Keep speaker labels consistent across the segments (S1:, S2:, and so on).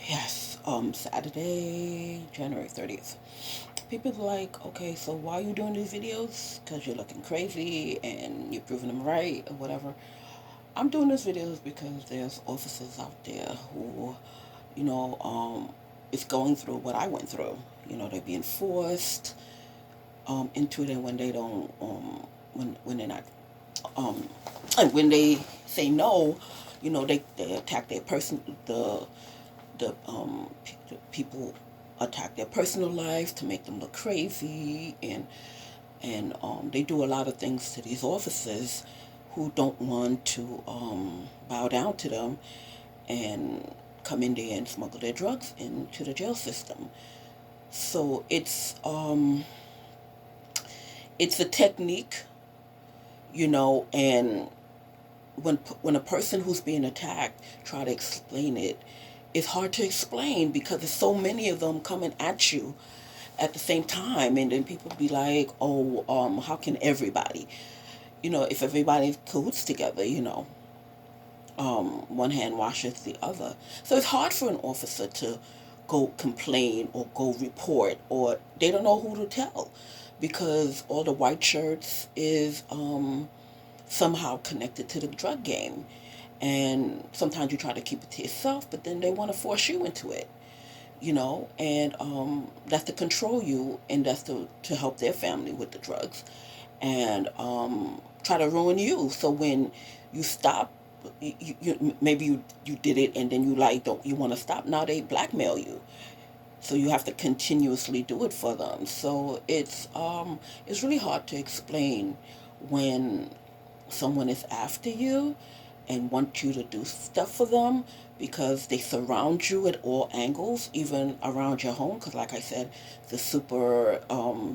S1: Yes, Saturday, January 30th. People are like, okay, so why are you doing these videos? Because you're looking crazy and you're proving them right or whatever. I'm doing these videos because there's officers out there who, you know, is going through what I went through. They're being forced into it, and when they don't, when they're not, um, and when they say no, they attack their person, the people attack their personal life to make them look crazy, and they do a lot of things to these officers who don't want to bow down to them and come in there and smuggle their drugs into the jail system. So it's a technique, and when a person who's being attacked try to explain it, it's hard to explain because there's so many of them coming at you at the same time, and then people be like, "Oh, how can everybody? If everybody cahoots together, one hand washes the other." So it's hard for an officer to go complain or go report, or they don't know who to tell because all the white shirts is somehow connected to the drug game. And sometimes you try to keep it to yourself, but then they want to force you into it, and that's to control you, and that's to help their family with the drugs, and try to ruin you. So when you stop, maybe you did it, and then you don't you want to stop. Now they blackmail you, so you have to continuously do it for them. So it's really hard to explain when someone is after you and want you to do stuff for them because they surround you at all angles, even around your home. Because, like I said, the super,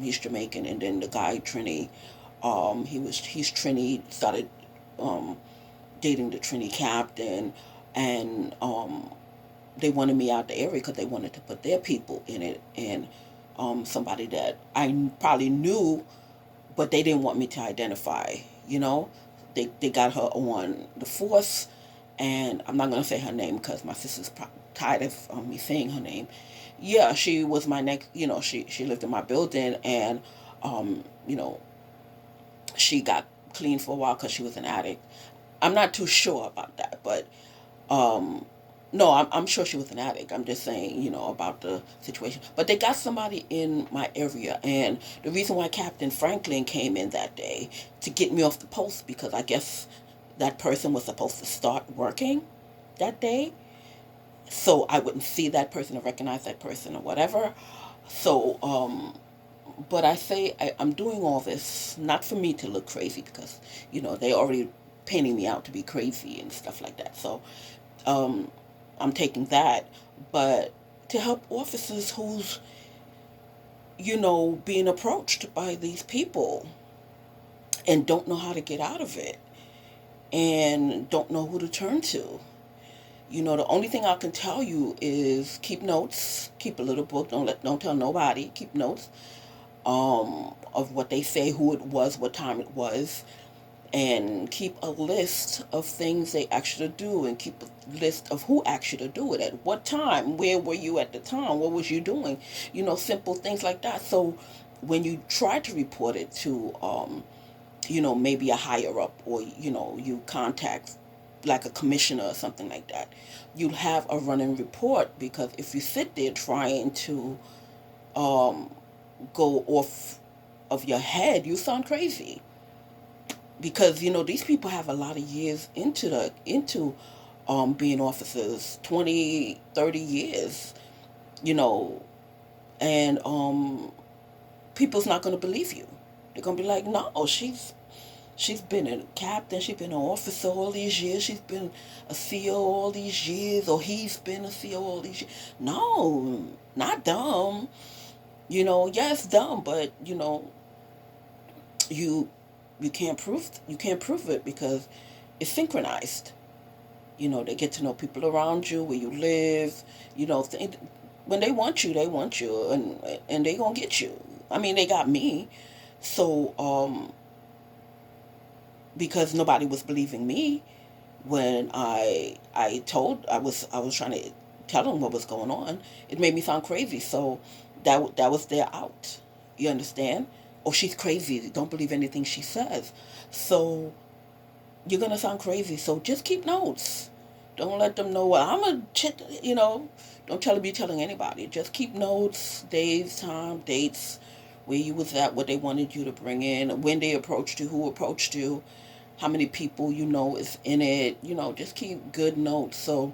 S1: he's Jamaican, and then the guy Trini, he's Trini, started um, dating the Trini captain, and they wanted me out the area because they wanted to put their people in it, and somebody that I probably knew, but they didn't want me to identify, you know. They got her on the force, and I'm not going to say her name because my sister's tired of me saying her name. Yeah, she was my next, she lived in my building, and, you know, she got clean for a while because she was an addict. I'm not too sure about that, but um, no, I'm sure she was an addict. I'm just saying, about the situation. But they got somebody in my area, and the reason why Captain Franklin came in that day to get me off the post, because I guess that person was supposed to start working that day, so I wouldn't see that person or recognize that person or whatever. So, but I say I'm doing all this not for me to look crazy because, they already painting me out to be crazy and stuff like that. So, um, I'm taking that, but to help officers who's, being approached by these people and don't know how to get out of it and don't know who to turn to. The only thing I can tell you is keep notes, keep a little book, don't tell nobody, keep notes of what they say, who it was, what time it was, and keep a list of things they asked you to do, and keep a list of who asked you to do it at what time, where were you at the time, what was you doing, simple things like that. So when you try to report it to maybe a higher up, or you contact like a commissioner or something like that, you'll have a running report, because if you sit there trying to um, go off of your head, you sound crazy, because these people have a lot of years into being officers, 20, 30 years, you know and people's not going to believe you. They're going to be like, no, she's been a captain, she's been an officer all these years, she's been a CO all these years, or he's been a CO all these years. No, not dumb. Yes, dumb, but you you can't prove it because it's synchronized. They get to know people around you, where you live. When they want you, they want you, and they gonna get you. I mean, they got me. So because nobody was believing me when I was trying to tell them what was going on. It made me sound crazy. So that was their out. You understand? Oh, she's crazy. Don't believe anything she says. So you're gonna sound crazy. So just keep notes. Don't let them know. Well, I'm a chit. Don't tell them you're telling anybody. Just keep notes, days, time, dates, where you was at, what they wanted you to bring in, when they approached you, who approached you, how many people you know is in it. Just keep good notes. So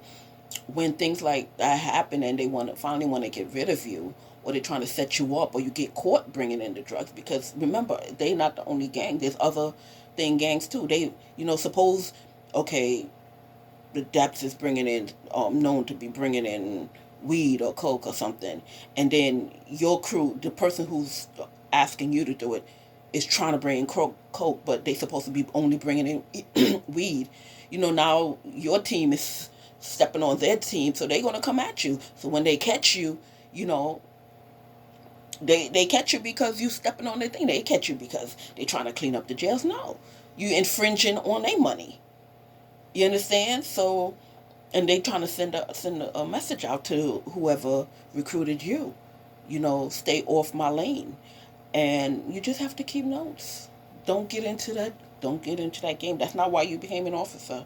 S1: when things like that happen and they finally want to get rid of you, or they're trying to set you up, or you get caught bringing in the drugs, because remember, they not the only gang. There's other thing gangs too. They, suppose, okay, the depths is bringing in, known to be bringing in weed or coke or something, and then your crew, the person who's asking you to do it, is trying to bring in coke, but they supposed to be only bringing in weed. Now your team is stepping on their team, so they're gonna come at you. So when they catch you, you know they catch you because you stepping on their thing. They catch you because they trying to clean up the jails. No, you infringing on their money. You understand? So, and they trying to send a message out to whoever recruited you. Stay off my lane, and you just have to keep notes. Don't get into that. Don't get into that game. That's not why you became an officer.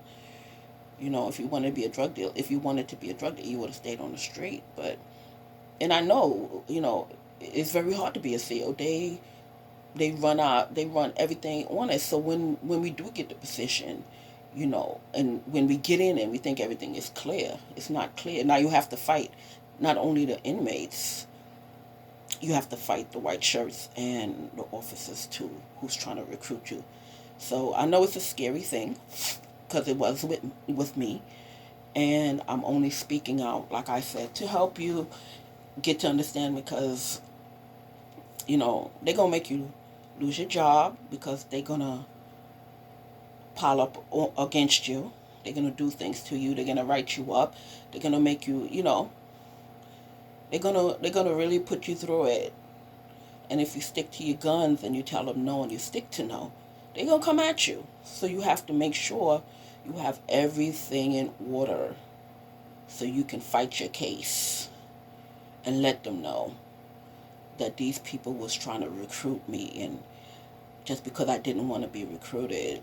S1: If you wanted to be a drug dealer, if you wanted to be a drug dealer, you would have stayed on the street. But, and I know, it's very hard to be a CO. They run everything on us. So when we do get the position, and when we get in and we think everything is clear, it's not clear. Now you have to fight not only the inmates, you have to fight the white shirts and the officers too, who's trying to recruit you. So I know it's a scary thing, because it was with me, and I'm only speaking out, like I said, to help you get to understand, because they're gonna make you lose your job, because they're gonna pile up against you. They're gonna do things to you. They're gonna write you up. They're gonna make you, they're gonna really put you through it. And if you stick to your guns and you tell them no and you stick to no, they're gonna come at you. So you have to make sure you have everything in order, so you can fight your case and let them know that these people was trying to recruit me, and just because I didn't want to be recruited.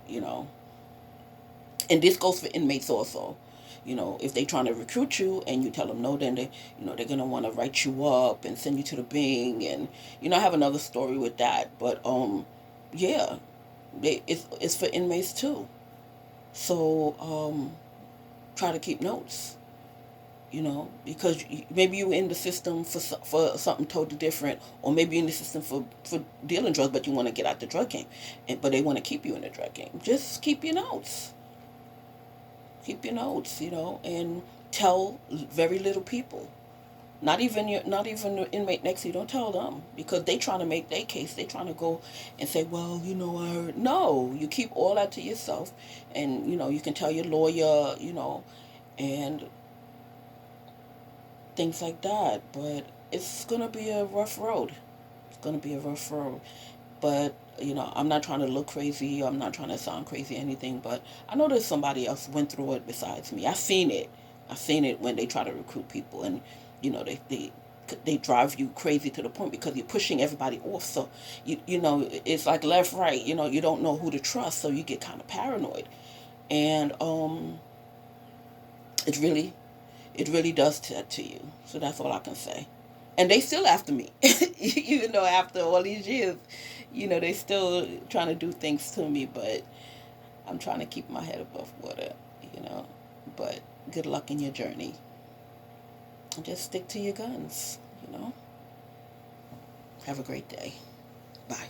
S1: And this goes for inmates also. If they trying to recruit you and you tell them no, then they're gonna want to write you up and send you to the Bing, and I have another story with that. But yeah, it's for inmates too. So try to keep notes. Because maybe you're in the system for something totally different, or maybe you're in the system for dealing drugs, but you want to get out the drug game, but they want to keep you in the drug game. Just keep your notes. Keep your notes, and tell very little people. Not even the inmate next to you. Don't tell them, because they trying to make their case. They trying to go and say, well, I heard. No, you keep all that to yourself, and you can tell your lawyer, and things like that. But it's gonna be a rough road. It's gonna be a rough road. But I'm not trying to look crazy. I'm not trying to sound crazy or anything. But I know there's somebody else went through it besides me. I've seen it. I've seen it when they try to recruit people, and they drive you crazy to the point, because you're pushing everybody off. So it's like left, right. You don't know who to trust, so you get kind of paranoid, and it really does that to you. So that's all I can say. And they still after me, even though after all these years, they still trying to do things to me. But I'm trying to keep my head above water, you know. But good luck in your journey. And just stick to your guns, Have a great day. Bye.